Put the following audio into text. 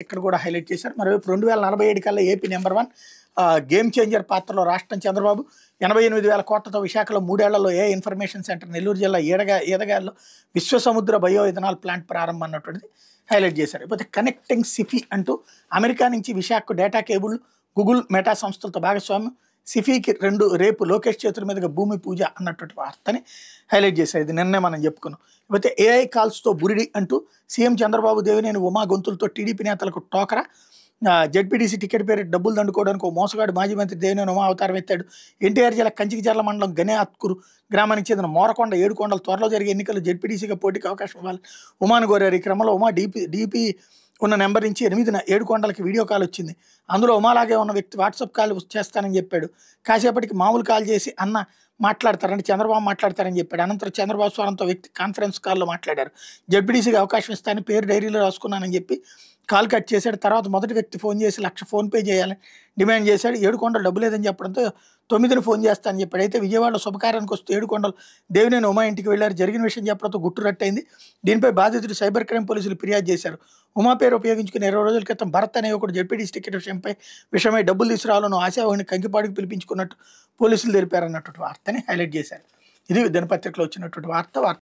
ఇక్కడ కూడా హైలైట్ చేశారు. మరోవైపు 2047 కల్లా ఏపీ నెంబర్ 1 గేమ్ చేంజర్ పాత్రలో రాష్ట్రం చంద్రబాబు 88,000 కోట్లతో విశాఖలో 3 ఏళ్లలో ఏ ఇన్ఫర్మేషన్ సెంటర్, నెల్లూరు జిల్లా ఈదగాల్లో విశ్వసముద్ర బయో ఇథనాల్ ప్లాంట్ ప్రారంభం అన్నటువంటిది హైలైట్ చేశారు. ఇకపోతే కనెక్టింగ్ సిఫీ అంటూ అమెరికా నుంచి విశాఖకు డేటా కేబుల్, గూగుల్, మెటా సంస్థలతో భాగస్వామ్యం, సిఫీకి రేపు లోకేష్ చేతుల మీదుగా భూమి పూజ అన్నటువంటి వార్తని హైలైట్ చేశారు. ఇది నిన్నే మనం చెప్పుకున్నాం. ఇకపోతే ఏఐ కాల్స్తో బురిడి అంటూ సీఎం చంద్రబాబు, దేవినేని ఉమా గొంతులతో టీడీపీ నేతలకు టోకరా, జెడ్పీటీసీ టికెట్ పేరు డబ్బులు దండుకోవడానికి ఓ మోసగాడు మాజీ మంత్రి దేవినేని ఉమా అవతారం ఎత్తాడు. ఎన్టీఆర్ జిల్లా కంచికిచర్ల మండలం గనేఅత్కూరు గ్రామానికి చెందిన మోరకొండ ఏడుకొండలు త్వరలో జరిగే ఎన్నికల్లో జెడ్పీటీసీగా పోటీకి అవకాశం ఇవ్వాలి ఉమాను కోరారు. ఈ క్రమంలో ఉమా డీపీ ఉన్న నెంబర్ నుంచి 8న ఏడుకొండలకి వీడియో కాల్ వచ్చింది. అందులో ఉమాలాగే ఉన్న వ్యక్తి వాట్సాప్ కాల్ చేస్తానని చెప్పాడు. కాసేపటికి మామూలు కాల్ చేసి అన్న మాట్లాడతారని చంద్రబాబు మాట్లాడతారని చెప్పాడు. అనంతరం చంద్రబాబు స్వరంతో వ్యక్తి కాన్ఫరెన్స్ కాల్లో మాట్లాడారు. జెడ్పీటీసీకి అవకాశం ఇస్తానని పేరు డైరీలో రాసుకున్నానని చెప్పి కాల్ కట్ చేశాడు. తర్వాత మొదటి వ్యక్తి ఫోన్ చేసి 1,00,000 ఫోన్పే చేయాలని డిమాండ్ చేశాడు. ఏడుకొండలు డబ్బు లేదని చెప్పడంతో 9న ఫోన్ చేస్తానని చెప్పాడు. అయితే విజయవాడలో శుభకార్యానికి వస్తూ ఏడుకొండలు దేవినేని ఉమా ఇంటికి వెళ్లారు. జరిగిన విషయం చెప్పడంతో గుట్టు రట్టయింది. దీనిపై బాధితుడు సైబర్ క్రైమ్ పోలీసులు ఫిర్యాదు చేశారు. ఉమా పేరు ఉపయోగించుకుని 20 రోజుల క్రితం భరత్ అనే ఒకడు జెడ్పీటీసీ టికెట్ విషయమై డబ్బులు తీసుకురావాలని ఆశావాహిని కంకిపాడికి పిలిపించుకున్నట్టు పోలీసులు తెలిపారన్నటువంటి వార్తని హైలైట్ చేశారు. ఇది దినపత్రికలో వచ్చినటువంటి వార్త.